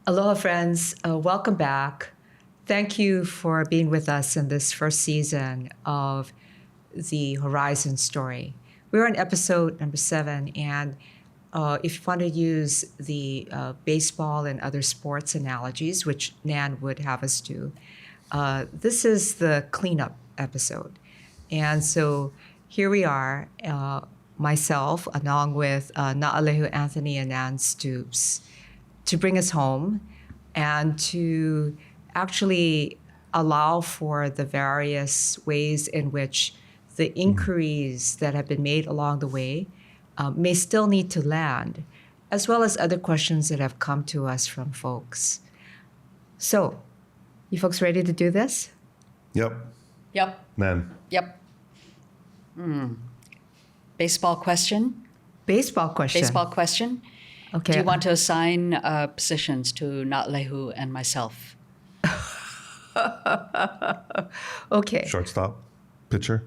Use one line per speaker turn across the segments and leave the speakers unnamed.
Aloha, friends. Welcome back. Thank you for being with us in this first season of the Horizon story. We're on episode number 7, and if you want to use the baseball and other sports analogies, which Nan would have us do, this is the cleanup episode. And so here we are, myself, along with Naʻalehu Anthony and Nan Stoops, to bring us home and to actually allow for the various ways in which the inquiries that have been made along the way may still need to land, as well as other questions that have come to us from folks. So, you folks ready to do this?
Yep.
Yep.
Nan.
Yep. Baseball question?
Baseball question.
Baseball question?
Okay.
Do you want to assign positions to Naʻalehu and myself?
Okay.
Shortstop. Pitcher.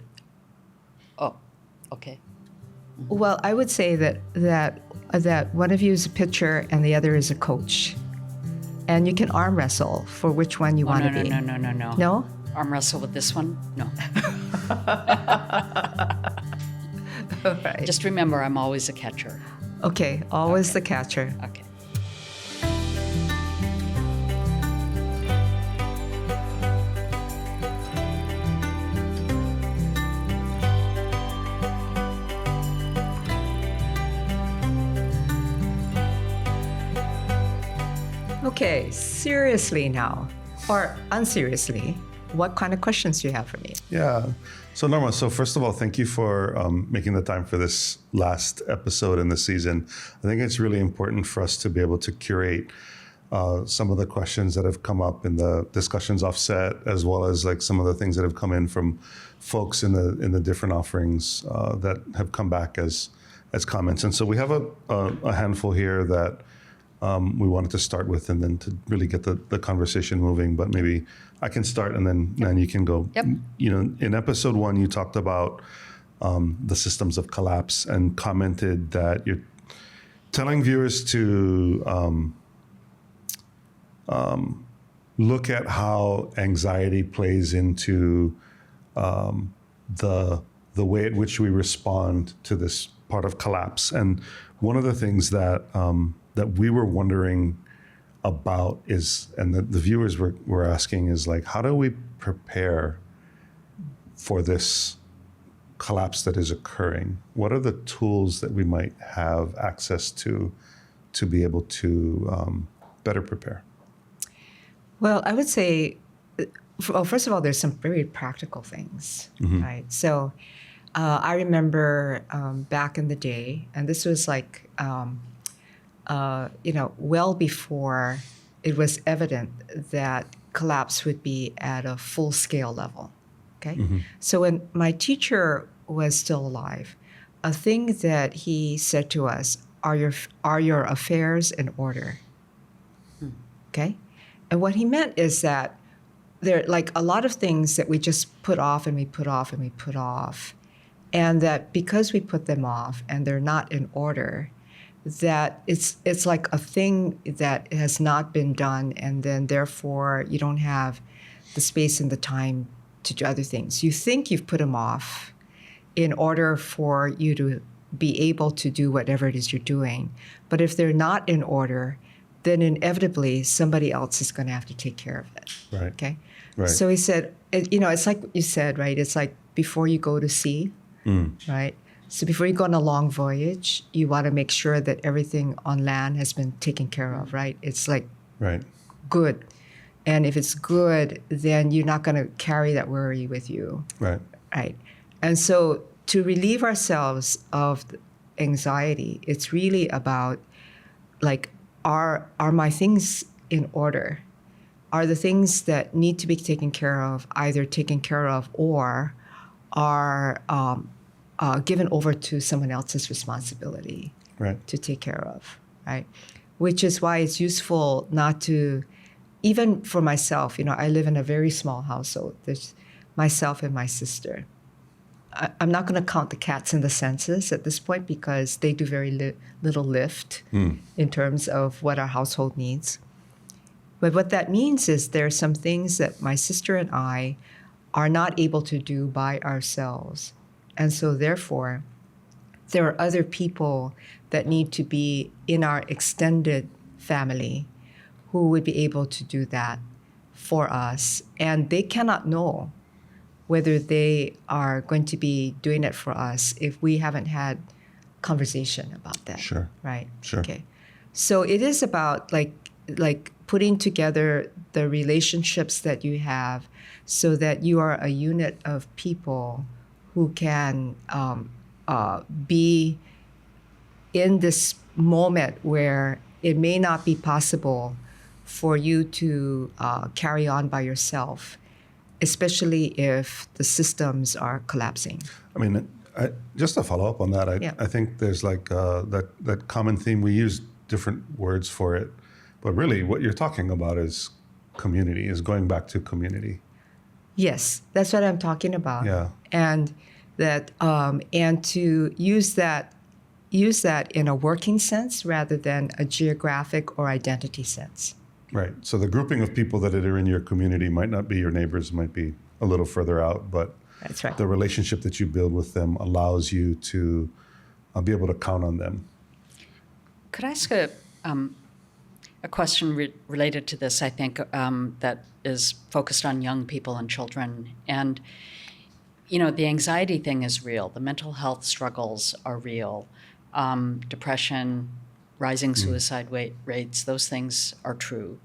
Oh, okay.
Well, I would say that one of you is a pitcher and the other is a coach. And you can arm wrestle for which one you want to be.
No.
No?
Arm wrestle with this one? No.
All right.
Just remember, I'm always a catcher.
Okay, always the catcher.
Okay.
Okay, seriously now, or unseriously, what kind of questions do you have for me?
Yeah. So Norma, first of all, thank you for making the time for this last episode in the season. I think it's really important for us to be able to curate some of the questions that have come up in the discussions offset, as well as like some of the things that have come in from folks in the different offerings that have come back as comments. And so we have a handful here that we wanted to start with, and then to really get the conversation moving. But maybe I can start, and then you can go.
Yep.
You know, in episode 1, you talked about the systems of collapse and commented that you're telling viewers to look at how anxiety plays into the way at which we respond to this part of collapse. And one of the things that we were wondering about is, and the viewers were asking, is like, how do we prepare for this collapse that is occurring? What are the tools that we might have access to be able to better prepare?
Well, I would say, well, first of all, there's some very practical things, right? So I remember back in the day, and this was like, well before it was evident that collapse would be at a full-scale level, okay? So when my teacher was still alive, a thing that he said to us, are your affairs in order? Okay? And what he meant is that there are like a lot of things that we just put off and we put off and we put off, and that because we put them off and they're not in order, that it's like a thing that has not been done, and then therefore you don't have the space and the time to do other things. You think you've put them off in order for you to be able to do whatever it is you're doing, but if they're not in order, then inevitably somebody else is going to have to take care of it.
Right.
Okay.
Right.
So he said, it's like what you said, right? It's like before you go to sea, right? So before you go on a long voyage, you want to make sure that everything on land has been taken care of, right? It's like
Right.
good. And if it's good, then you're not going to carry that worry with you.
Right.
Right. And so to relieve ourselves of anxiety, it's really about like, are my things in order? Are the things that need to be taken care of either taken care of or are given over to someone else's responsibility to take care of, right? Which is why it's useful not to, even for myself, I live in a very small household. There's myself and my sister. I'm not going to count the cats in the census at this point because they do very little lift in terms of what our household needs. But what that means is there are some things that my sister and I are not able to do by ourselves. And so therefore, there are other people that need to be in our extended family who would be able to do that for us. And they cannot know whether they are going to be doing it for us if we haven't had conversation about that.
Sure.
Right?
Sure.
Okay. So it is about like putting together the relationships that you have so that you are a unit of people who can be in this moment where it may not be possible for you to carry on by yourself, especially if the systems are collapsing.
I mean, just to follow up on that, I think there's like that common theme. We use different words for it, but really what you're talking about is community, is going back to community.
Yes, that's what I'm talking about.
Yeah.
And that and to use that in a working sense rather than a geographic or identity sense.
Right. So the grouping of people that are in your community might not be your neighbors, might be a little further out, but
That's right.
the relationship that you build with them allows you to be able to count on them.
Could I ask a question related to this, I think, that is focused on young people and children? And, the anxiety thing is real. The mental health struggles are real. Depression, rising suicide rates, those things are true.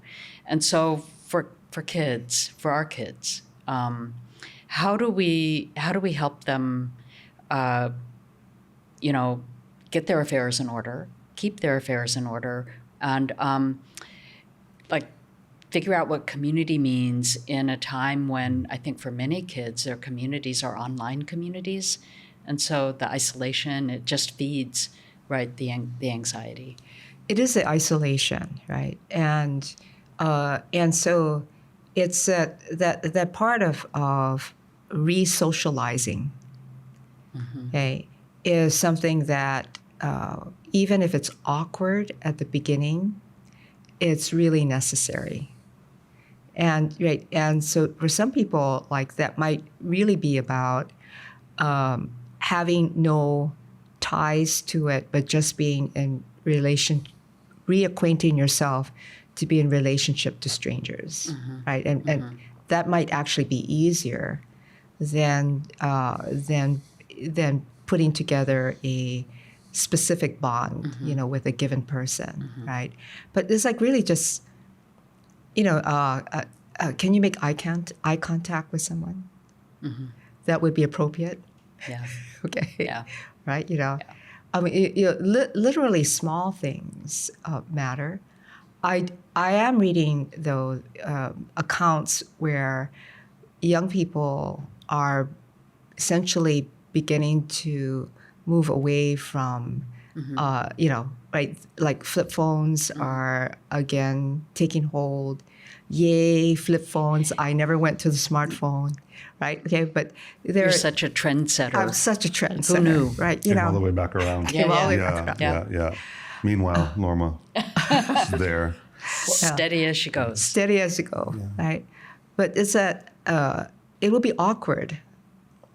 And so for kids, for our kids, how do we help them, get their affairs in order, keep their affairs in order, and figure out what community means in a time when I think for many kids, their communities are online communities. And so the isolation, it just feeds, right, the anxiety.
It is the isolation, right? And so it's that part of re-socializing, okay, is something that even if it's awkward at the beginning, it's really necessary. And so for some people, like that might really be about having no ties to it, but just being in reacquainting yourself to be in relationship to strangers, right? And that might actually be easier than putting together a specific bond, with a given person, right? But it's like really just, can you make eye contact with someone? That would be appropriate.
Yeah.
Okay.
Yeah.
Right.
Yeah.
I mean, literally small things matter. I am reading though accounts where young people are essentially beginning to move away from, right? Like flip phones are again taking hold. Yay, flip phones! I never went to the smartphone, right? Okay, but
You're such a trendsetter.
I'm such a trendsetter.
Who knew?
Right?
Came all the way back around.
Yeah,
Came all the way
yeah.
back around.
Yeah. Meanwhile, Norma is there.
Steady as she goes.
Steady as you go, right? But it's that it will be awkward.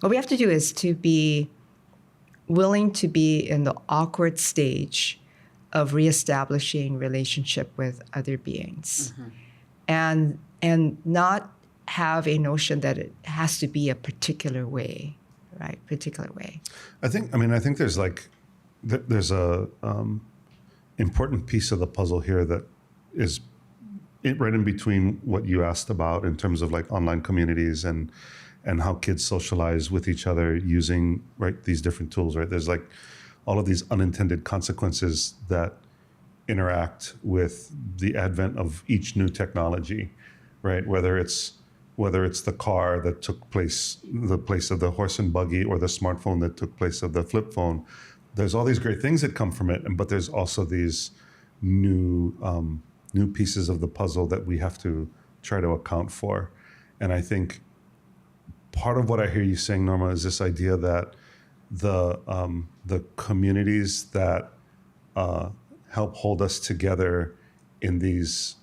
What we have to do is to be willing to be in the awkward stage of reestablishing relationship with other beings, and not have a notion that it has to be a particular way, right? Particular way.
I think there's there's a important piece of the puzzle here that is right in between what you asked about in terms of like online communities and how kids socialize with each other using, right, these different tools, right? There's like all of these unintended consequences that interact with the advent of each new technology, right? Whether it's the car that took the place of the horse and buggy, or the smartphone that took place of the flip phone. There's all these great things that come from it, but there's also these new pieces of the puzzle that we have to try to account for. And I think part of what I hear you saying, Norma, is this idea that the communities that help hold us together in these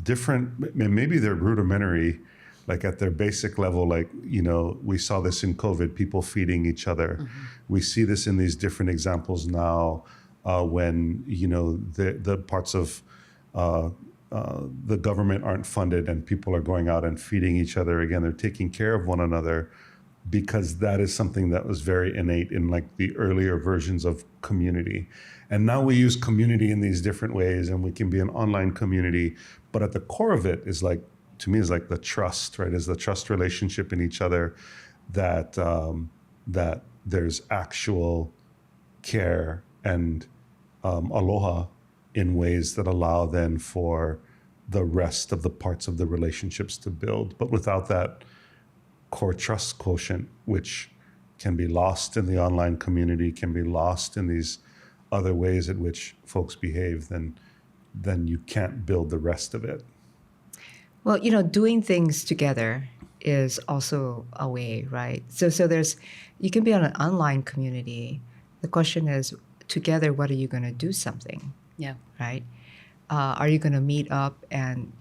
different, maybe they're rudimentary, like at their basic level, like, we saw this in COVID, people feeding each other. Mm-hmm. We see this in these different examples now when, the parts of the government aren't funded and people are going out and feeding each other. Again, they're taking care of one another because that is something that was very innate in like the earlier versions of community. And now we use community in these different ways, and we can be an online community. But at the core of it is like, to me, is like the trust, right? Is the trust relationship in each other that that there's actual care and aloha in ways that allow then for the rest of the parts of the relationships to build. But without that core trust quotient, which can be lost in the online community, can be lost in these other ways at which folks behave, then you can't build the rest of it.
Well, doing things together is also a way, right? So you can be on an online community. The question is, together, what are you going to do something?
Yeah.
Right? Are you going to meet up and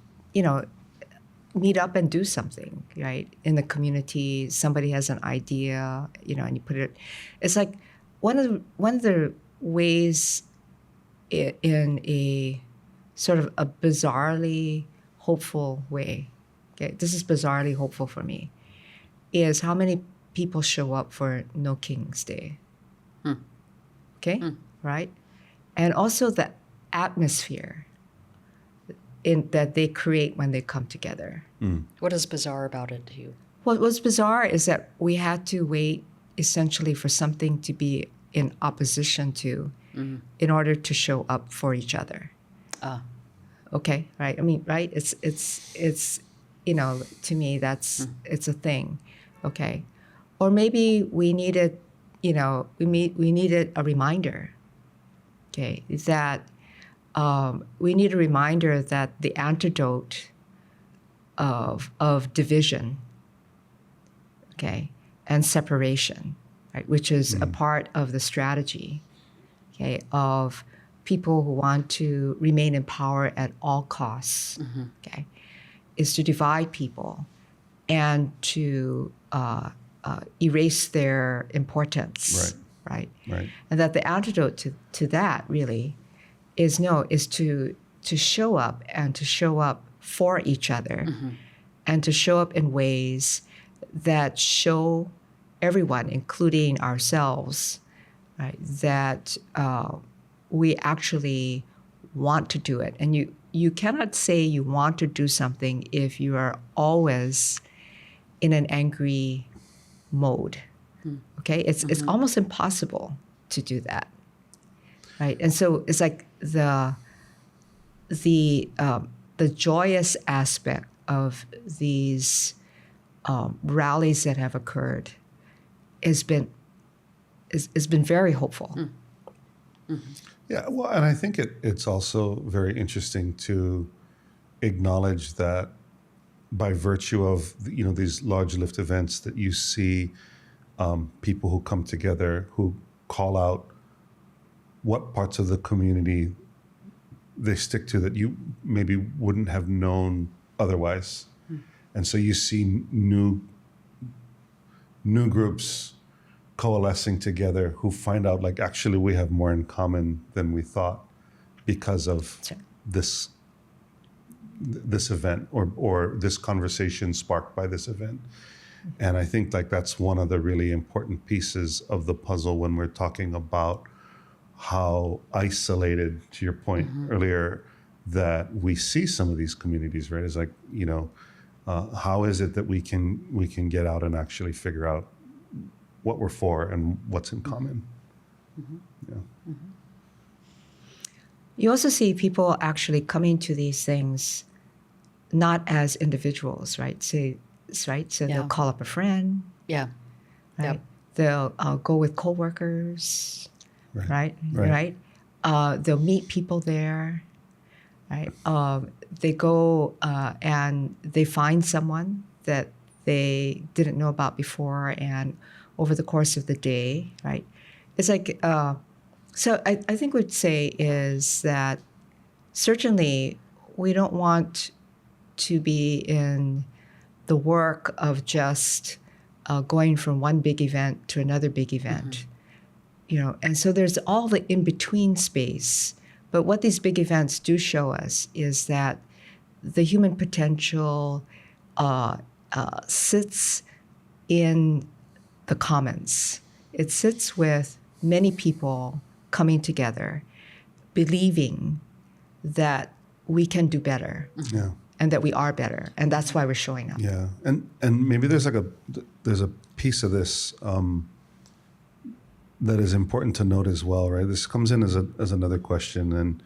do something, right? In the community, somebody has an idea, and you put it. It's like one of the ways in a sort of a bizarrely hopeful way. Okay, this is bizarrely hopeful for me. Is how many people show up for No King's Day. Okay, right, and also the atmosphere that they create when they come together.
What is bizarre about it to you?
What was bizarre is that we had to wait essentially for something to be in opposition to in order to show up for each other. Okay, right? I mean, right? It's to me, that's it's a thing. Okay. Or maybe we needed, we needed a reminder. Okay, that we need a reminder that the antidote of division, okay, and separation, right, which is a part of the strategy, okay, of people who want to remain in power at all costs, okay, is to divide people and to erase their importance, right? And that the antidote to that really is to show up and to show up for each other and to show up in ways that show everyone, including ourselves, right, that we actually want to do it. And you cannot say you want to do something if you are always in an angry mode. Okay, it's almost impossible to do that, right? And so it's like the joyous aspect of these rallies that have occurred has been very hopeful.
Yeah, well, and I think it's also very interesting to acknowledge that by virtue of these large lift events that you see people who come together who call out what parts of the community they stick to that you maybe wouldn't have known otherwise. And so you see new groups coalescing together who find out like actually we have more in common than we thought because of this event or this conversation sparked by this event. And I think like that's one of the really important pieces of the puzzle when we're talking about how isolated, to your point earlier, that we see some of these communities, right? It's like, how is it that we can get out and actually figure out what we're for and what's in common?
You also see people actually coming to these things not as individuals, right? So they'll call up a friend.
Yeah.
Right?
Yep.
They'll go with coworkers. Right. They'll meet people there. Right. They go and they find someone that they didn't know about before, and over the course of the day, right? It's like so. I think what we'd say is that certainly want to be in the work of just going from one big event to another big event, and so there's all the in-between space. But what these big events do show us is that the human potential sits in the commons. It sits with many people coming together, believing that we can do better.
Yeah.
And that we are better, and that's why we're showing up.
Yeah, and maybe there's a piece of this that is important to note as well, right? This comes in as another question,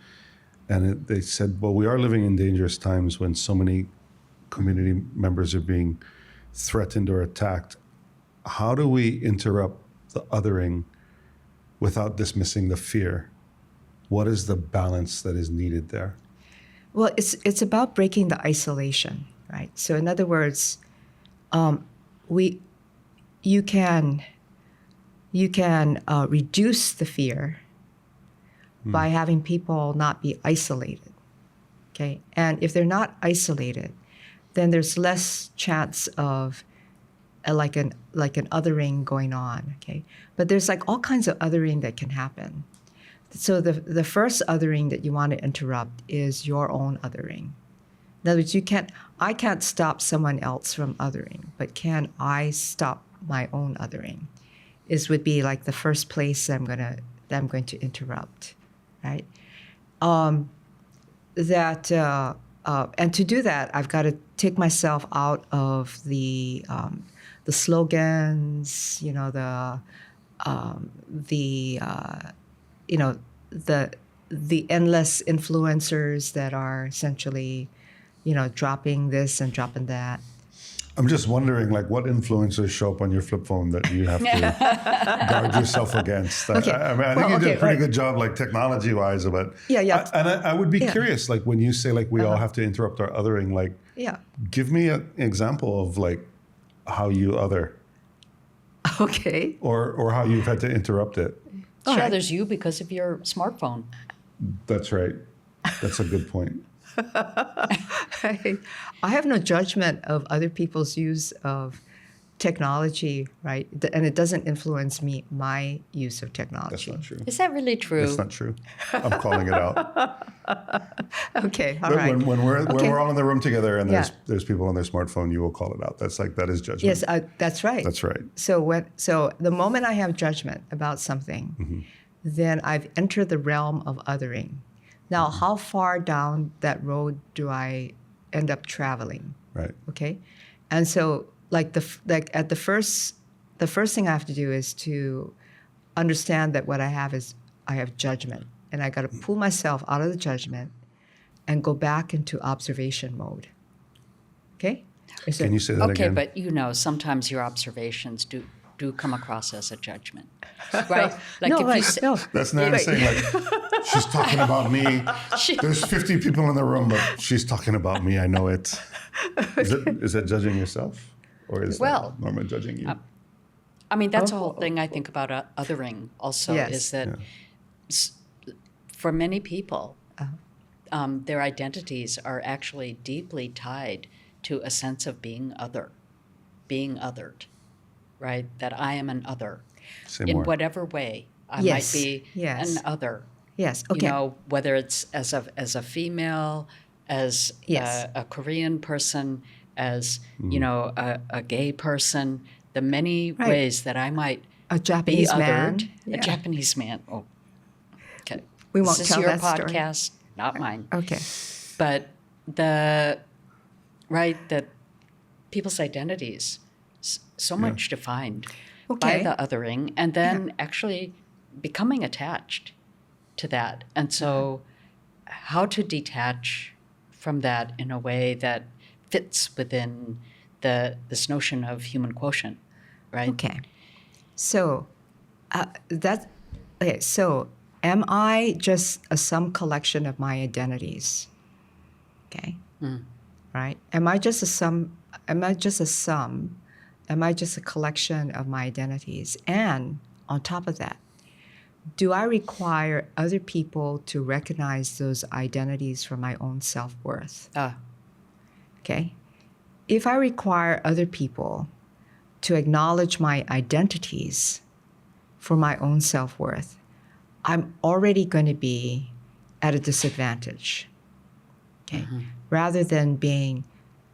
and they said, well, we are living in dangerous times when so many community members are being threatened or attacked. How do we interrupt the othering without dismissing the fear? What is the balance that is needed there?
Well, it's about breaking the isolation, right? So in other words, you can reduce the fear by having people not be isolated, okay? And if they're not isolated, then there's less chance of like an othering going on, okay? But there's like all kinds of othering that can happen. So the first othering that you want to interrupt is your own othering. In other words, I can't stop someone else from othering, but can I stop my own othering? Would be like the first place that I'm going to interrupt, right? And to do that, I've got to take myself out of the slogans, the endless influencers that are essentially, dropping this and dropping that.
I'm just wondering, like, what influencers show up on your flip phone that you have to guard yourself against?
Okay.
I think you did a pretty good job, like, technology-wise, but
Yeah.
I would be curious, like, when you say, like, we all have to interrupt our othering, like, give me an example of, like, how you other.
Okay.
Or how you've had to interrupt it.
Sure,
right.
there's you because of your smartphone.
That's right. That's a good point.
I have no judgment of other people's use of technology, right? And it doesn't influence my use of technology.
That's not true.
Is that really true?
That's not true. I'm calling it out.
Okay, all right.
When we're all in the room together and there's people on their smartphone, you will call it out. That is judgment.
Yes, that's right.
That's right.
So the moment I have judgment about something, then I've entered the realm of othering. Now, how far down that road do I end up traveling?
Right.
Okay, and so the first thing I have to do is to understand that what I have judgment, and I got to pull myself out of the judgment and go back into observation mode. Okay.
Can you say that again?
Okay, but sometimes your observations do come across as a judgment, right? Like
No,
if
right,
you say,
no.
That's not saying, like, she's talking about me. There's 50 people in the room, but she's talking about me. I know it. Is that judging yourself? Or is that Norma judging you?
I mean, that's the whole thing I think about othering also, is that for many people, their identities are actually deeply tied to a sense of being othered, right? That I am an other. In whatever way I might be an other.
Yes, okay.
Whether it's as a female, as a Korean person, as, a gay person, the many ways that I might
a Japanese
be
man.
othered. A Japanese man. Oh, okay.
We won't
this
tell
is your
that story.
podcast, not mine.
Okay.
But that people's identities so much defined by the othering, and then actually becoming attached to that. And so how to detach from that in a way that fits within this notion of human quotient, right?
Okay. So so am I just a sum collection of my identities? Okay. Right? Am I just a sum? Am I just a collection of my identities? And on top of that, do I require other people to recognize those identities for my own self-worth? Okay. If I require other people to acknowledge my identities for my own self-worth, I'm already going to be at a disadvantage. Okay. Rather than being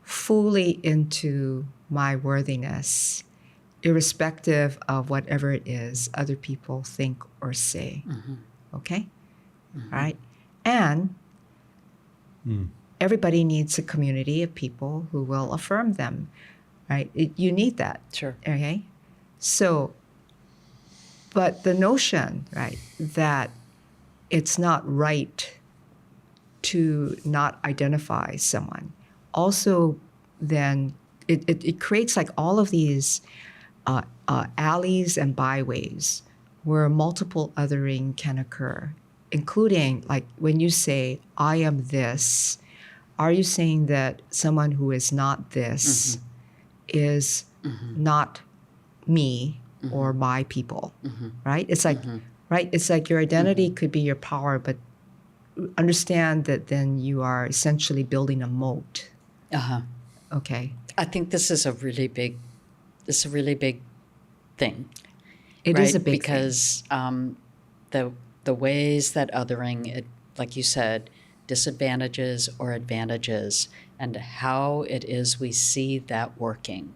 fully into my worthiness, irrespective of whatever it is other people think or say. Okay? All right? And everybody needs a community of people who will affirm them, right? You need that.
Sure.
Okay? So, but the notion, right, that it's not right to not identify someone also then it creates like all of these alleys and byways where multiple othering can occur, including like when you say, I am this, are you saying that someone who is not this is not me or my people, right? It's like, right? It's like your identity could be your power, but understand that then you are essentially building a moat. Okay.
I think this is a really big thing.
It
right?
is a big
because the ways that othering, it, like you said, disadvantages or advantages, and how it is we see that working.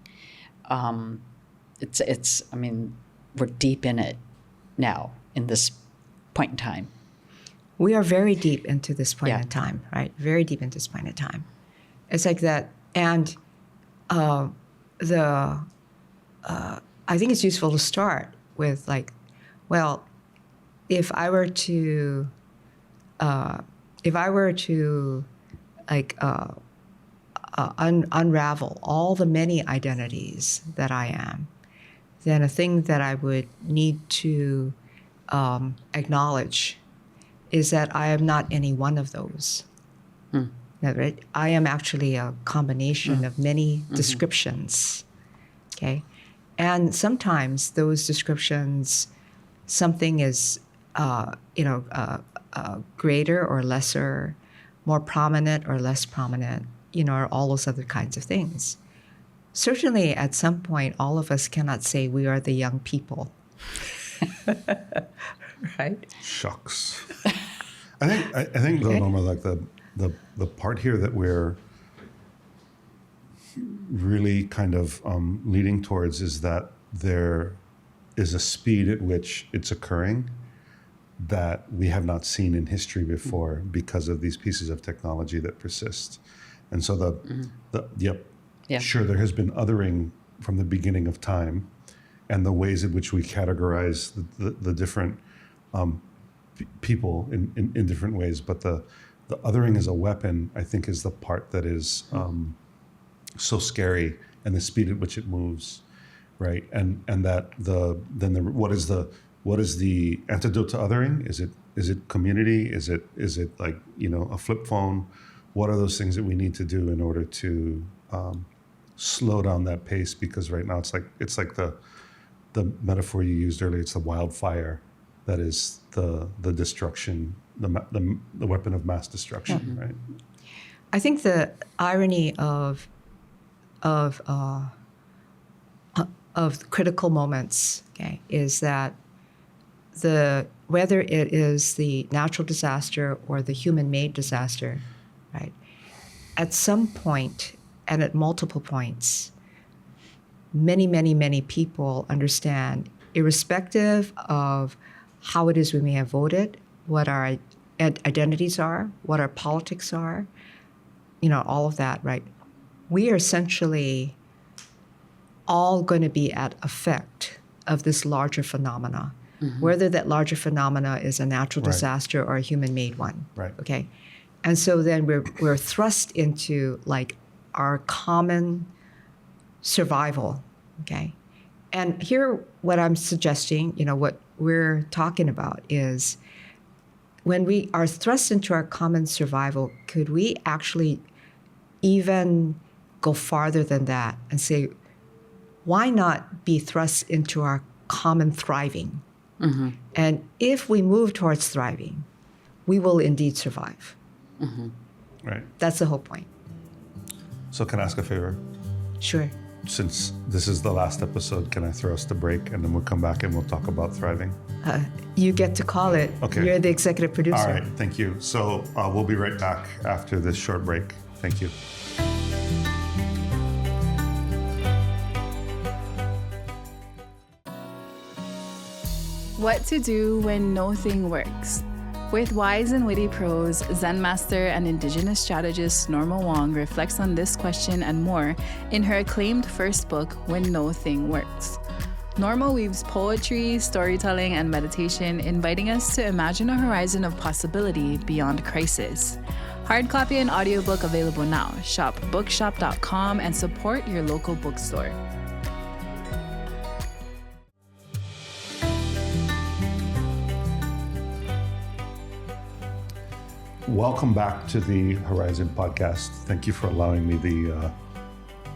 It's. I mean, we're deep in it now in this point in time.
We are very deep into this point
Yeah.
in time, right? Very deep into this point in time. It's like that, and I think it's useful to start with like, well, if I were to like unravel all the many identities that I am, then a thing that I would need to acknowledge is that I am not any one of those. Right? I am actually a combination of many descriptions. Okay, and sometimes those descriptions, something is greater or lesser, more prominent or less prominent, or all those other kinds of things. Certainly, at some point, all of us cannot say we are the young people. Right?
Shucks. I think though, Norma, like the part here that we're really kind of leading towards is that there is a speed at which it's occurring that we have not seen in history before because of these pieces of technology that persist. And so sure, there has been othering from the beginning of time, and the ways in which we categorize the different people in different ways. But the othering as a weapon, I think, is the part that is so scary, and the speed at which it moves, right? And that what is the antidote to othering? Is it community? Is it like a flip phone? What are those things that we need to do in order to slow down that pace? Because right now it's like the metaphor you used earlier. It's the wildfire that is the destruction, the weapon of mass destruction, right?
I think the irony of critical moments, okay, is that whether it is the natural disaster or the human-made disaster, right? At some point and at multiple points, many, many, many people understand, irrespective of how it is we may have voted, what our identities are, what our politics are, all of that, right? We are essentially all going to be at effect of this larger phenomena, whether that larger phenomena is a natural disaster or a human-made one.
Right.
Okay, and so then we're thrust into like our common survival. Okay, and here what I'm suggesting, what we're talking about is when we are thrust into our common survival, could we actually even go farther than that and say, why not be thrust into our common thriving? And if we move towards thriving, we will indeed survive.
Right.
That's the whole point.
So can I ask a favor?
Sure.
Since this is the last episode, can I throw us to break and then we'll come back and we'll talk about thriving?
You get to call it.
Okay.
You're the executive producer.
All right. Thank you. So we'll be right back after this short break. Thank you.
What to do when no thing works. With wise and witty prose, Zen master and indigenous strategist Norma Wong reflects on this question and more in her acclaimed first book, When No Thing Works. Norma weaves poetry, storytelling, and meditation, inviting us to imagine a horizon of possibility beyond crisis. Hard copy and audiobook available now. Shop bookshop.com and support your local bookstore.
Welcome back to the Horizon Podcast. Thank you for allowing me the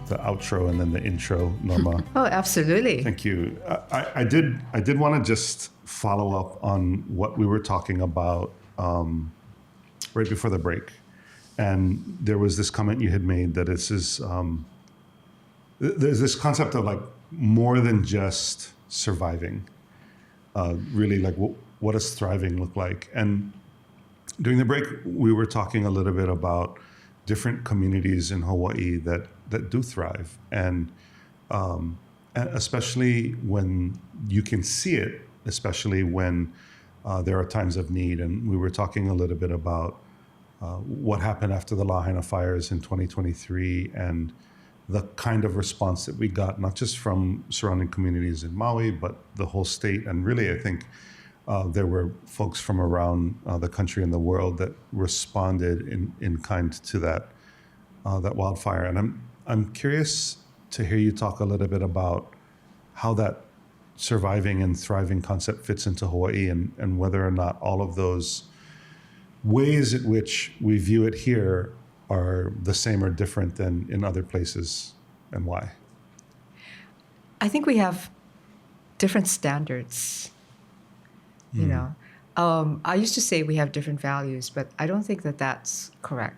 outro and then the intro, Norma.
Oh, absolutely.
Thank you. I did want to just follow up on what we were talking about right before the break, and there was this comment you had made that this is there's this concept of like more than just surviving. Really, like what does thriving look like? And during the break, we were talking a little bit about different communities in Hawaii that do thrive, and especially when you can see it, especially when there are times of need. And we were talking a little bit about what happened after the Lahaina fires in 2023 and the kind of response that we got, not just from surrounding communities in Maui, but the whole state. And really, I think there were folks from around the country and the world that responded in kind to that wildfire. And I'm curious to hear you talk a little bit about how that surviving and thriving concept fits into Hawaii, and whether or not all of those ways in which we view it here are the same or different than in other places, and why.
I think we have different standards. You know, I used to say we have different values, but I don't think that that's correct.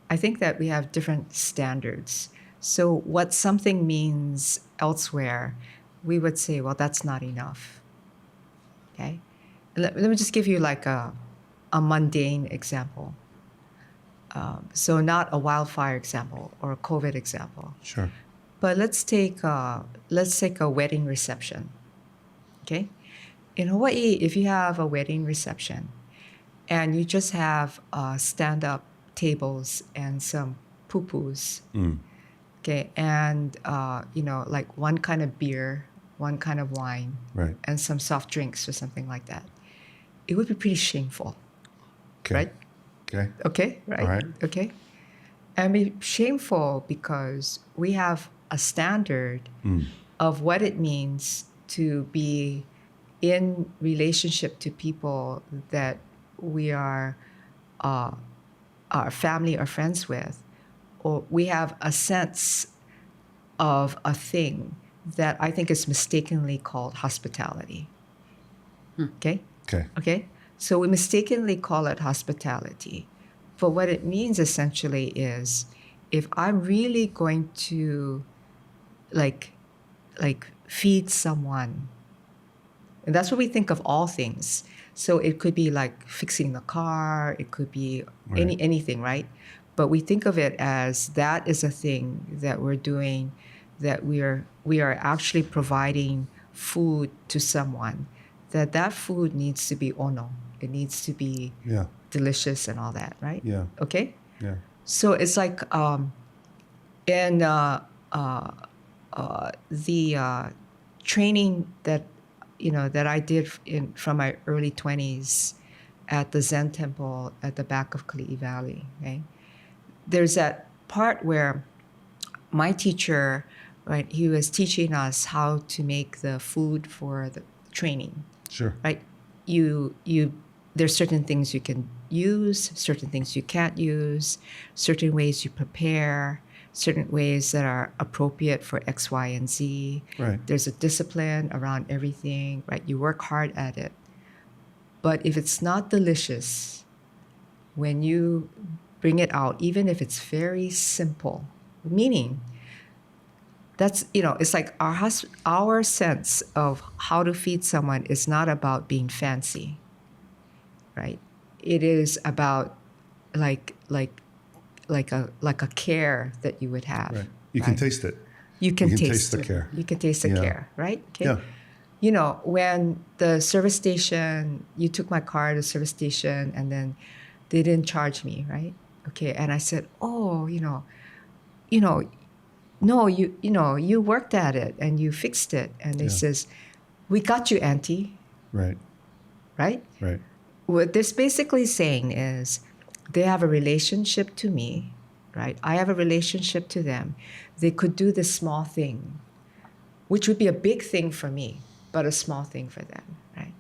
I think that we have different standards. So what something means elsewhere, we would say, well, that's not enough. Okay? Let me just give you like a mundane example. So not a wildfire example or a COVID example.
Sure.
But let's take a wedding reception. Okay? In Hawaii, if you have a wedding reception and you just have stand-up tables and some pupus, okay, and like one kind of beer, one kind of wine,
Right.
and some soft drinks or something like that, it would be pretty shameful,
Okay.
right?
Okay.
Okay, right?
All right.
Okay. And be shameful because we have a standard of what it means to be in relationship to people that we are our family or friends with, or we have a sense of a thing that I think is mistakenly called hospitality. Okay?
Okay.
Okay? So we mistakenly call it hospitality. But what it means essentially is if I'm really going to like feed someone, and that's what we think of all things. So it could be like fixing the car, it could be
Right.
anything, right? But we think of it as that is a thing that we're doing, that we are actually providing food to someone, that food needs to be ono. It needs to be
Yeah.
delicious and all that, right?
Yeah.
Okay?
Yeah.
So it's like in the training that I did from my early 20s at the Zen temple at the back of Kali'i Valley. Okay, there's that part where my teacher, right, he was teaching us how to make the food for the training.
Sure.
Right, there's certain things you can use, certain things you can't use, certain ways you prepare, certain ways that are appropriate for X, Y, and Z.
Right.
There's a discipline around everything, right? You work hard at it. But if it's not delicious, when you bring it out, even if it's very simple, meaning that's, it's like our sense of how to feed someone is not about being fancy, right? It is about like a care that you would have.
Right. You can taste it.
You can
taste the
it.
care.
You can taste the
Yeah.
care, right? Okay.
Yeah.
When the service station, you took my car to the service station and then they didn't charge me, right? Okay. And I said, oh, no, you worked at it and you fixed it. And they says, we got you, Auntie.
Right.
Right?
Right.
What this basically saying is they have a relationship to me, right? I have a relationship to them. They could do this small thing, which would be a big thing for me, but a small thing for them, right?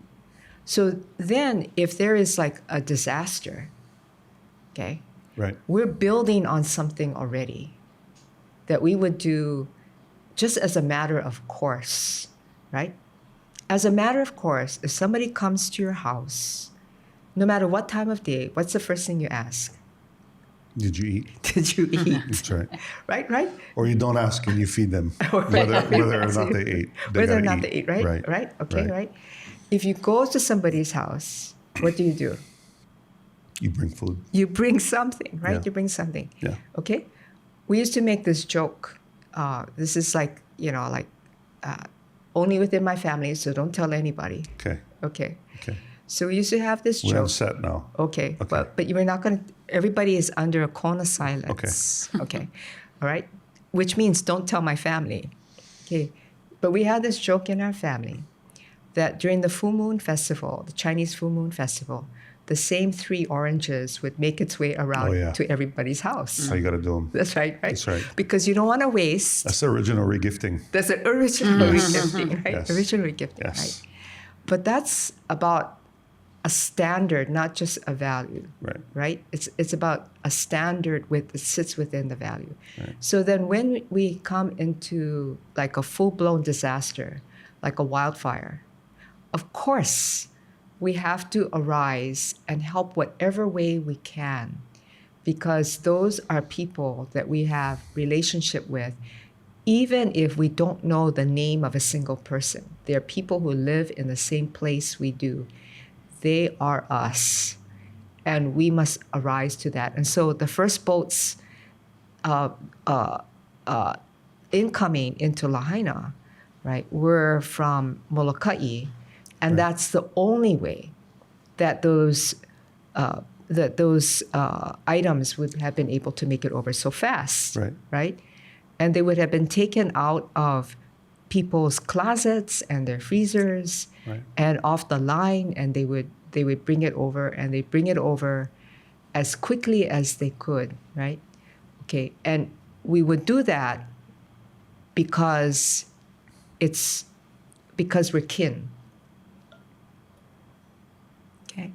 So then if there is like a disaster, okay,
Right.
we're building on something already that we would do just as a matter of course, right? As a matter of course, if somebody comes to your house, no matter what time of day, what's the first thing you ask?
Did you eat?
Did you eat?
That's right.
Right?
Or you don't ask and you feed them whether or not they ate.
Whether or not they ate, right? Right? Okay, right. If you go to somebody's house, what do?
You bring food.
You bring something, right?
Yeah.
You bring something.
Yeah.
Okay? We used to make this joke. This is like, only within my family, so don't tell anybody.
Okay.
Okay.
Okay.
So we used to have this
We're on
joke.
set now.
Okay.
Okay.
But you were not going to, everybody is under a cone of silence. Okay. All right. Which means don't tell my family. Okay. But we had this joke in our family that during the full moon festival, the Chinese full moon festival, the same 3 oranges would make its way around to everybody's house.
That's how you got to do them.
That's right, right?
That's right.
Because you don't want to waste.
That's the original regifting.
That's the original regifting, right?
Yes.
Original regifting,
Yes.
right? But that's about a standard, not just a value,
right?
It's about a standard that sits within the value.
Right.
So then when we come into like a full-blown disaster, like a wildfire, of course, we have to arise and help whatever way we can, because those are people that we have relationship with, even if we don't know the name of a single person. They're people who live in the same place we do. They are us, and we must arise to that. And so the first boats incoming into Lahaina, right, were from Molokai, and that's the only way that those items would have been able to make it over so fast, right? And they would have been taken out of people's closets and their freezers and off the line, and they would bring it over, and they bring it over as quickly as they could, right? Okay, and we would do that because we're kin. Okay.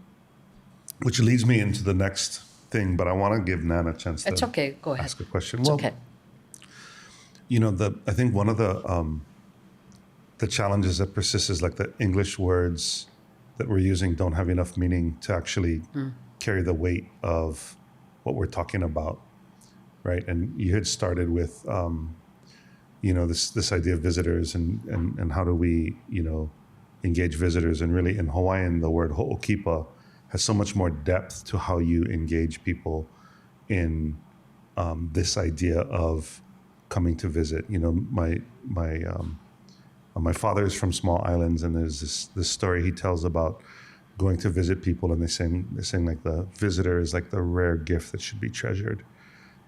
Which leads me into the next thing, but I want to give Nan a chance
It's
to
okay. Go ahead.
ask a question.
It's okay.
I think one of the challenges that persist is like the English words that we're using don't have enough meaning to actually carry the weight of what we're talking about, right? And you had started with, this idea of visitors and how do we, engage visitors. And really in Hawaiian, the word ho'okipa has so much more depth to how you engage people in this idea of coming to visit. My father is from small islands, and there's this story he tells about going to visit people, and they're saying like the visitor is like the rare gift that should be treasured,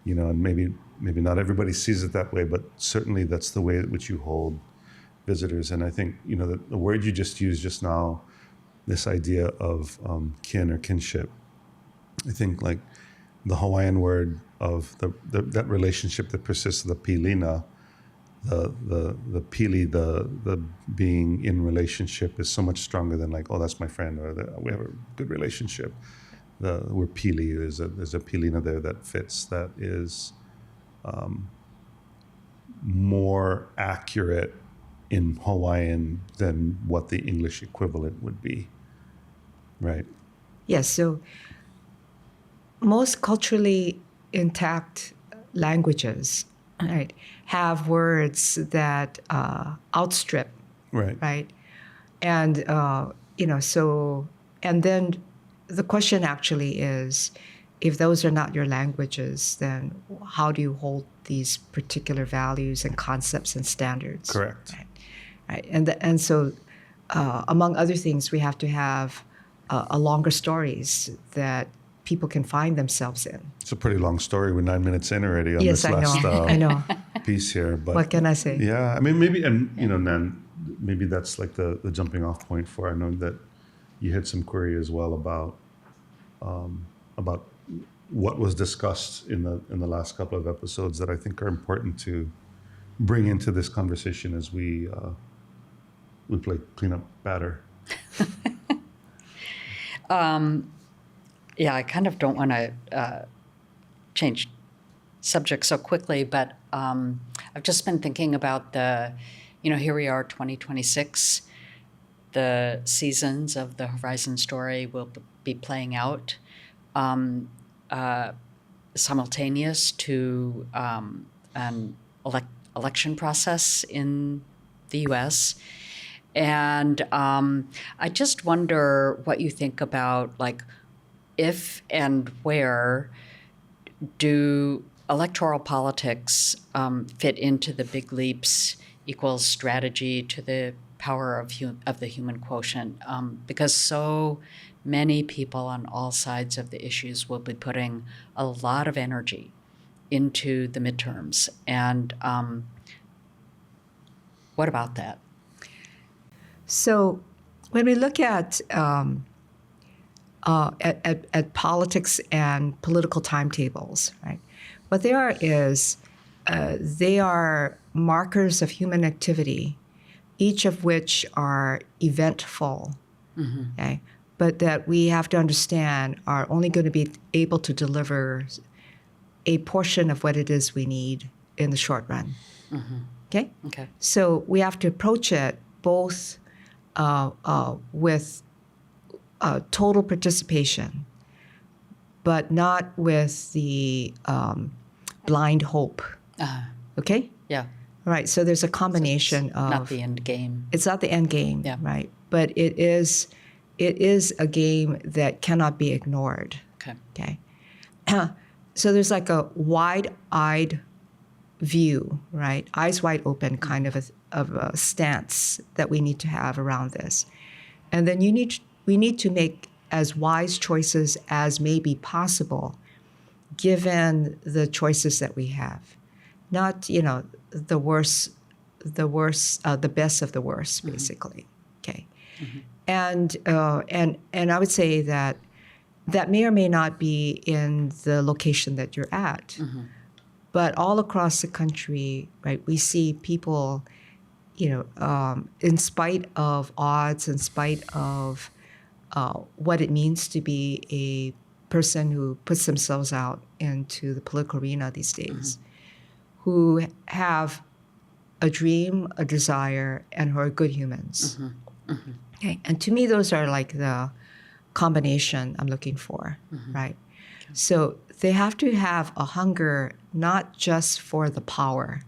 and maybe not everybody sees it that way, but certainly that's the way in which you hold visitors. And I think the word you just used just now, this idea of kin or kinship, I think like the Hawaiian word of that relationship that persists, the pilina, the pili, the being in relationship is so much stronger than like, oh, that's my friend, or we have a good relationship. We're pili, there's a pilina there that fits, that is more accurate in Hawaiian than what the English equivalent would be, right?
Yes, so most culturally intact languages, right, have words that outstrip,
Right.
right? And, and then the question actually is, if those are not your languages, then how do you hold these particular values and concepts and standards?
Correct.
Right. And so, among other things, we have to have a longer stories that people can find themselves in.
It's a pretty long story. We're 9 minutes in already on
Yes,
this last
I know.
piece here. But
What can I say?
Yeah, I mean, maybe, and Nan, maybe that's like the jumping off point for, I know that you had some query as well about what was discussed in the last couple of episodes that I think are important to bring into this conversation as we play cleanup batter.
Yeah, I kind of don't want to change subject so quickly, but I've just been thinking about here we are, 2026. The seasons of the Horizon story will be playing out simultaneous to an election process in the U.S. And I just wonder what you think about, like, if and where do electoral politics fit into the big leaps equals strategy to the power of the human quotient? Because so many people on all sides of the issues will be putting a lot of energy into the midterms. And what about that?
So when we look at politics and political timetables, right, what they are is they are markers of human activity, each of which are eventful, okay, but that we have to understand are only going to be able to deliver a portion of what it is we need in the short run. Okay?
Okay.
So we have to approach it both with total participation, but not with the blind hope. Okay?
Yeah.
Right. So there's a combination of
Not the end game.
It's not the end game,
Yeah.
right? But it is a game that cannot be ignored.
Okay.
Okay. So there's like a wide-eyed view, right? Eyes wide open kind of a stance that we need to have around this. And then we need to make as wise choices as may be possible given the choices that we have. Not, the worst, the best of the worst, basically. Okay. And I would say that may or may not be in the location that you're at. But all across the country, right, we see people, in spite of odds, in spite of what it means to be a person who puts themselves out into the political arena these days, who have a dream, a desire, and who are good humans. Okay, and to me, those are like the combination I'm looking for, right? Okay. So they have to have a hunger not just for the power.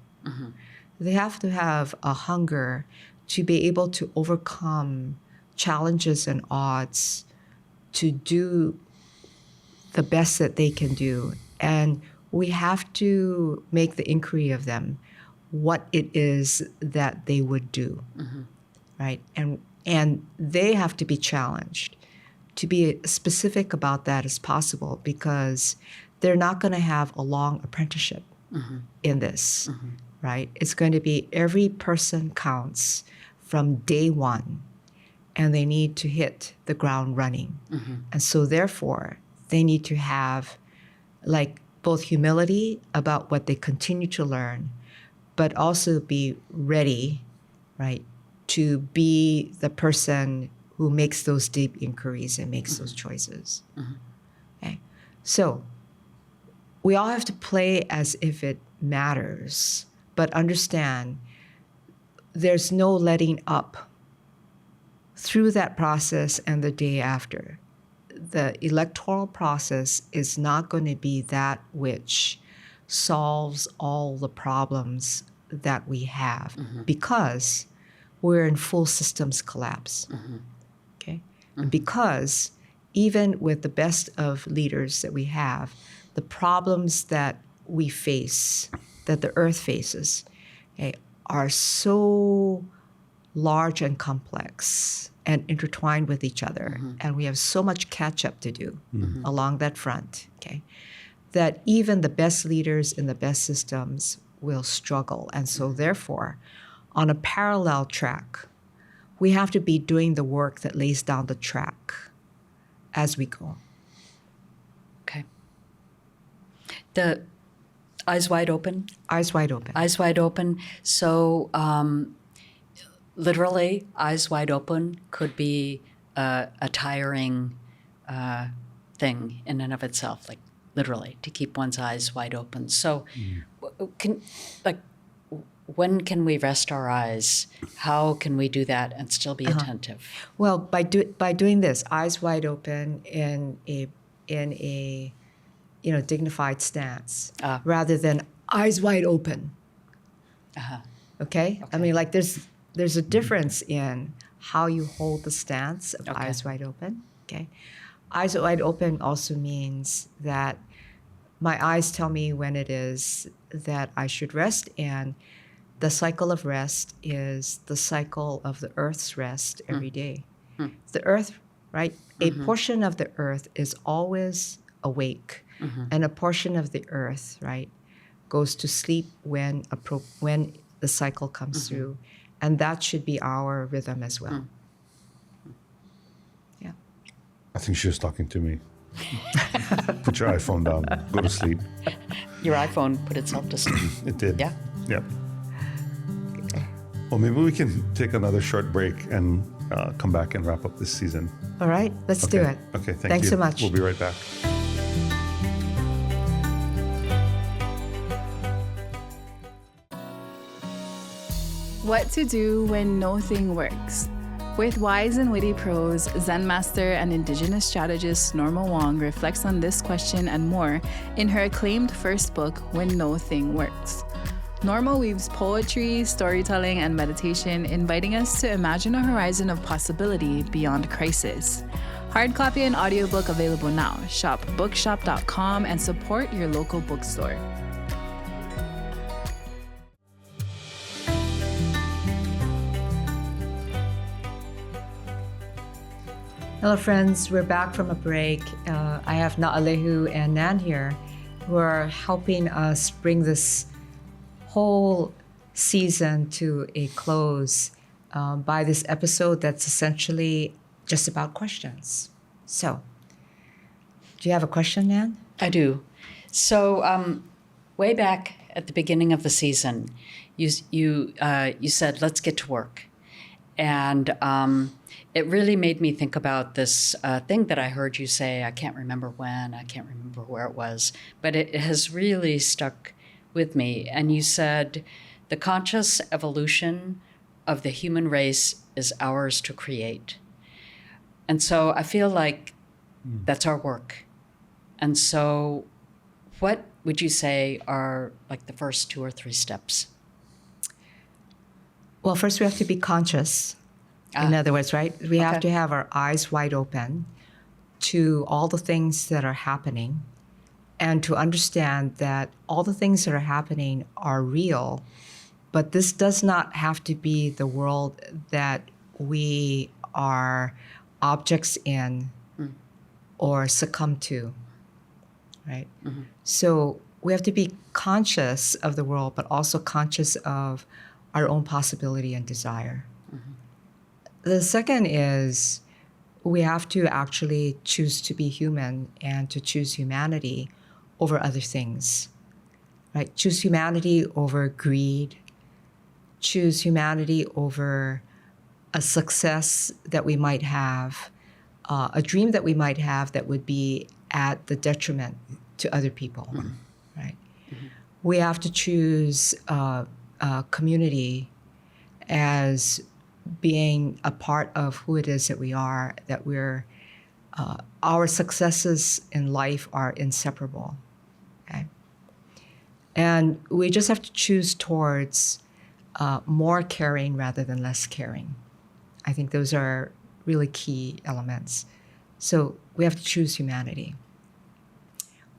They have to have a hunger to be able to overcome challenges and odds, to do the best that they can do. And we have to make the inquiry of them, what it is that they would do, right? And they have to be challenged to be as specific about that as possible, because they're not going to have a long apprenticeship in this, right? It's going to be every person counts from day one, and they need to hit the ground running. And so therefore, they need to have like both humility about what they continue to learn, but also be ready, right, to be the person who makes those deep inquiries and makes those choices. Okay. So we all have to play as if it matters, But understand, there's no letting up through that process and the day after. The electoral process is not going to be that which solves all the problems that we have because we're in full systems collapse. Okay? And because even with the best of leaders that we have, the problems that we face, that the earth faces, okay, are so large and complex and intertwined with each other. And we have so much catch up to do along that front, okay, that even the best leaders in the best systems will struggle. And so therefore, on a parallel track, we have to be doing the work that lays down the track as we go.
Okay. The eyes wide open?
Eyes wide open.
Eyes wide open. So literally, eyes wide open could be a tiring thing in and of itself, like literally, to keep one's eyes wide open. So when can we rest our eyes? How can we do that and still be attentive?
Well, by doing this, eyes wide open in a dignified stance, rather than eyes wide open. Okay? I mean, like there's a difference in how you hold the stance of eyes wide open. Okay? Eyes wide open also means that my eyes tell me when it is that I should rest, and the cycle of rest is the cycle of the earth's rest every day. The earth, right? A portion of the earth is always awake, and a portion of the earth, right, goes to sleep when the cycle comes through, and that should be our rhythm as well. Yeah.
I think she was talking to me. Put your iPhone down. Go to sleep.
Your iPhone put itself to sleep.
It did.
Yeah.
Yep. Well, maybe we can take another short break and come back and wrap up this season.
All right, let's do it.
Okay, thanks
Thanks so much.
We'll be right back.
What to do when no thing works. With wise and witty prose, Zen master and indigenous strategist Norma Wong reflects on this question and more in her acclaimed first book, When No Thing Works. Norma weaves poetry, storytelling, and meditation, inviting us to imagine a horizon of possibility beyond crisis. Hard copy and audiobook available now. Shop bookshop.com and support your local bookstore.
Hello, friends. We're back from a break. I have Naʻalehu and Nan here, who are helping us bring this whole season to a close by this episode that's essentially just about questions. So, do you have a question, Nan?
I do. So, way back at the beginning of the season, you said, "Let's get to work," and it really made me think about this thing that I heard you say. I can't remember when, I can't remember where it was, but it has really stuck with me. And you said, "The conscious evolution of the human race is ours to create." And so I feel like that's our work. And so what would you say are like the first 2 or 3 steps?
Well, first we have to be conscious. In other words, right? We have to have our eyes wide open to all the things that are happening, and to understand that all the things that are happening are real, but this does not have to be the world that we are objects in or succumb to, right? So we have to be conscious of the world, but also conscious of our own possibility and desire. The second is we have to actually choose to be human and to choose humanity over other things, right? Choose humanity over greed. Choose humanity over a success that we might have, a dream that we might have that would be at the detriment to other people, right? We have to choose community as being a part of who it is that we are, that we're our successes in life are inseparable. Okay, and we just have to choose towards more caring rather than less caring. I think those are really key elements. So we have to choose humanity.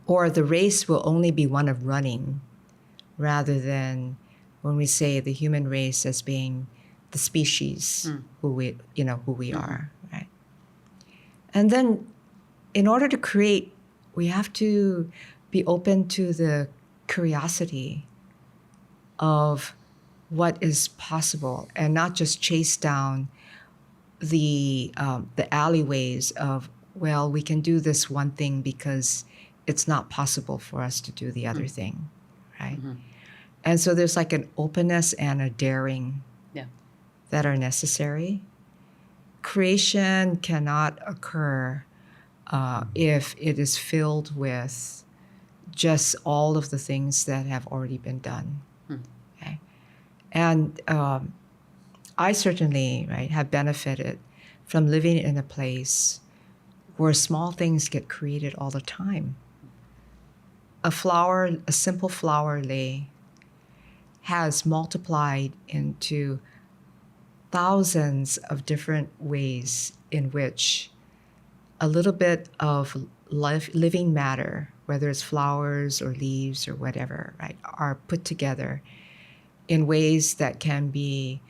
Or the race will only be one of running, rather than when we say the human race as being the species who we are, right? And then in order to create, we have to be open to the curiosity of what is possible and not just chase down the alleyways of, well, we can do this one thing because it's not possible for us to do the other thing, right? And so there's like an openness and a daring that are necessary. Creation cannot occur if it is filled with just all of the things that have already been done. Okay? And I certainly, right, have benefited from living in a place where small things get created all the time. A simple flower lei has multiplied into thousands of different ways in which a little bit of living matter, whether it's flowers or leaves or whatever, right, are put together in ways that can be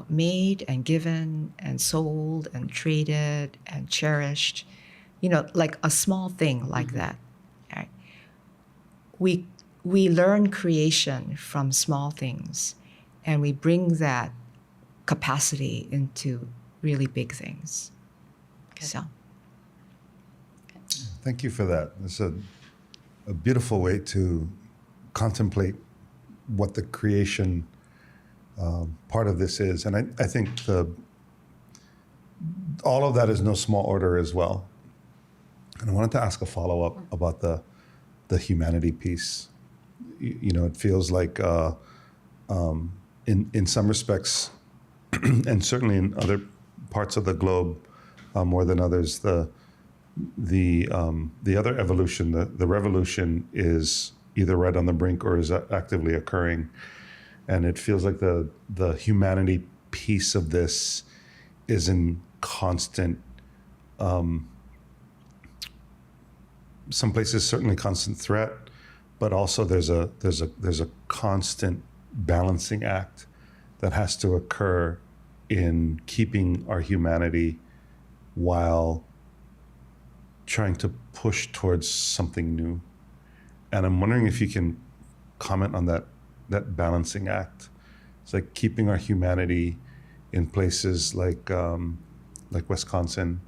made and given and sold and traded and cherished, like a small thing like that. Right? We learn creation from small things, and we bring that capacity into really big things. Okay. So,
Thank you for that. It's a beautiful way to contemplate what the creation part of this is. And I think all of that is no small order as well. And I wanted to ask a follow-up about the humanity piece. It feels like in some respects, and certainly in other parts of the globe more than others, the other evolution, the revolution, is either right on the brink or is actively occurring. And it feels like the humanity piece of this is in constant, some places certainly constant threat, but also there's a constant balancing act that has to occur in keeping our humanity while trying to push towards something new. And I'm wondering if you can comment on that balancing act. It's like keeping our humanity in places like Wisconsin,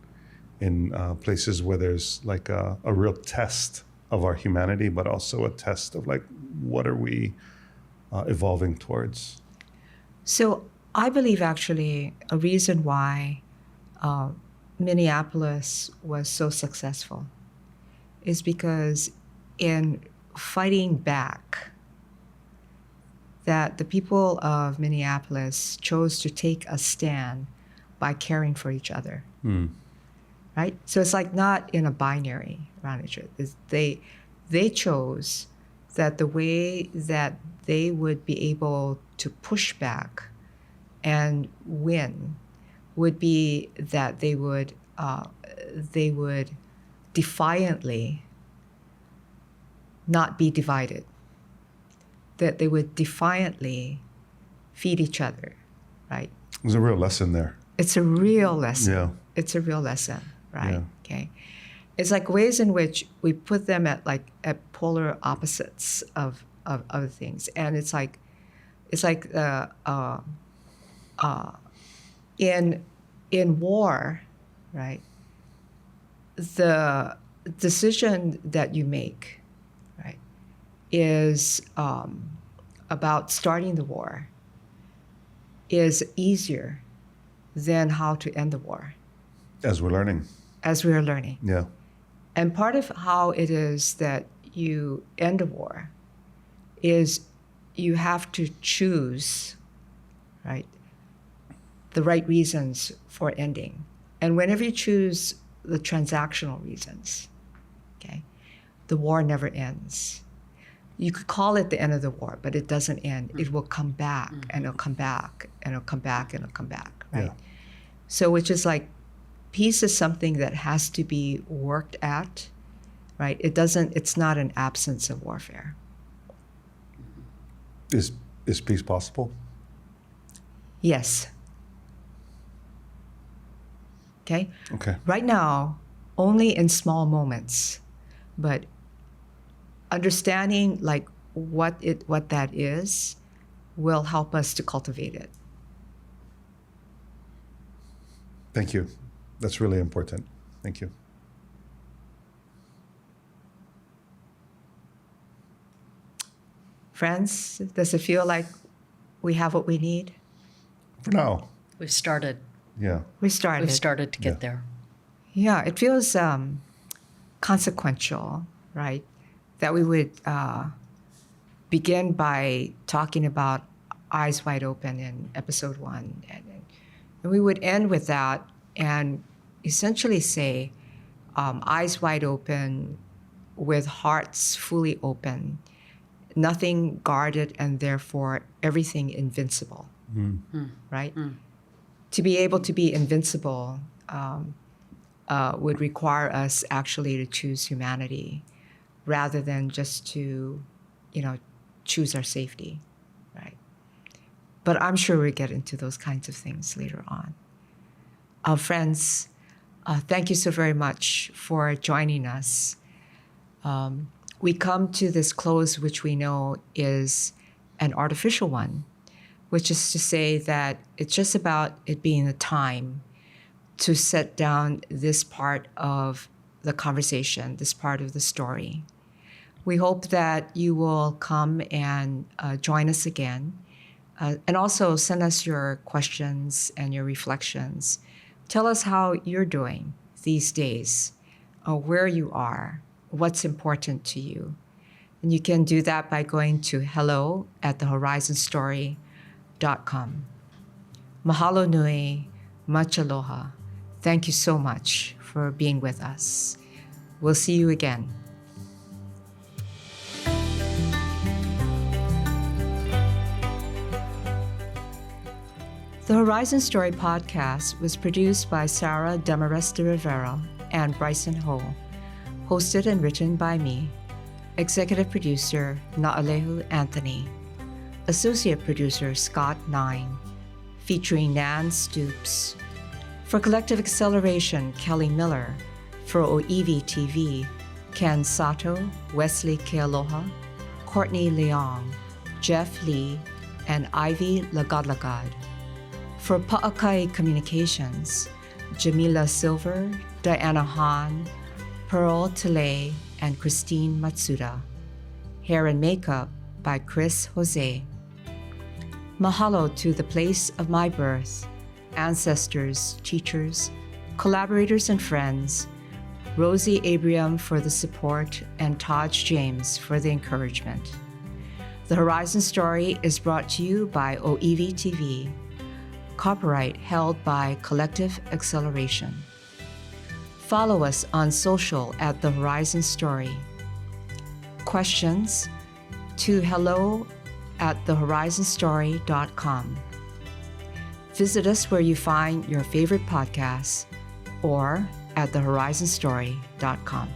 in places where there's like a real test of our humanity, but also a test of like, what are we evolving towards?
So I believe actually a reason why Minneapolis was so successful is because in fighting back, that the people of Minneapolis chose to take a stand by caring for each other, right? So it's like not in a binary around each other. They chose that the way that they would be able to push back and win would be that they would defiantly not be divided, that they would defiantly feed each other, right?
There's a real lesson there.
It's a real lesson.
Yeah.
It's a real lesson, right?
Yeah.
Okay. It's like ways in which we put them at polar opposites of other things, and it's like in war, right? The decision that you make, right, is about starting the war is easier than how to end the war.
As we're learning.
As we are learning.
Yeah.
And part of how it is that you end a war is you have to choose, right, the right reasons for ending. And whenever you choose the transactional reasons, okay, the war never ends. You could call it the end of the war, but it doesn't end. It will come back, and it'll come back, and it'll come back, and it'll come back, right?
Yeah.
So which is like, peace is something that has to be worked at, right? It's not an absence of warfare.
Is peace possible?
Yes. Okay?
Okay.
Right now, only in small moments, but understanding like what that is will help us to cultivate it.
Thank you. That's really important. Thank you.
Friends, does it feel like we have what we need?
For now.
We've started.
Yeah.
We started.
We've started to get
Yeah.
there.
Yeah, it feels consequential, right? That we would begin by talking about Eyes Wide Open in episode 1. And we would end with that and essentially say, eyes wide open with hearts fully open, nothing guarded, and therefore everything invincible, right? To be able to be invincible would require us actually to choose humanity rather than just to, choose our safety, right? But I'm sure we'll get into those kinds of things later on. Friends, thank you so very much for joining us. We come to this close, which we know is an artificial one, which is to say that it's just about it being a time to set down this part of the conversation, this part of the story. We hope that you will come and join us again, and also send us your questions and your reflections. Tell us how you're doing these days, where you are, what's important to you. And you can do that by going to hello@thehorizonstory.com. Mahalo nui, much aloha. Thank you so much for being with us. We'll see you again. The Horizon Story podcast was produced by Sarah Demarest de Rivera and Bryson Ho, hosted and written by me, Executive Producer Naʻalehu Anthony, Associate Producer Scott Nine, featuring Nan Stoops. For Collective Acceleration, Kelly Miller. For OEV TV, Ken Sato, Wesley Kealoha, Courtney Leong, Jeff Lee, and Ivy Lagadlagad. For Pa'akai Communications, Jamila Silver, Diana Han, Pearl Tele, and Christine Matsuda. Hair and Makeup by Chris Jose. Mahalo to the place of my birth, ancestors, teachers, collaborators, and friends, Rosie Abrium for the support, and Taj James for the encouragement. The Horizon Story is brought to you by OEV TV. Copyright held by Collective Acceleration. Follow us on social at The Horizon Story. Questions to hello@thehorizonstory.com. Visit us where you find your favorite podcasts or at thehorizonstory.com.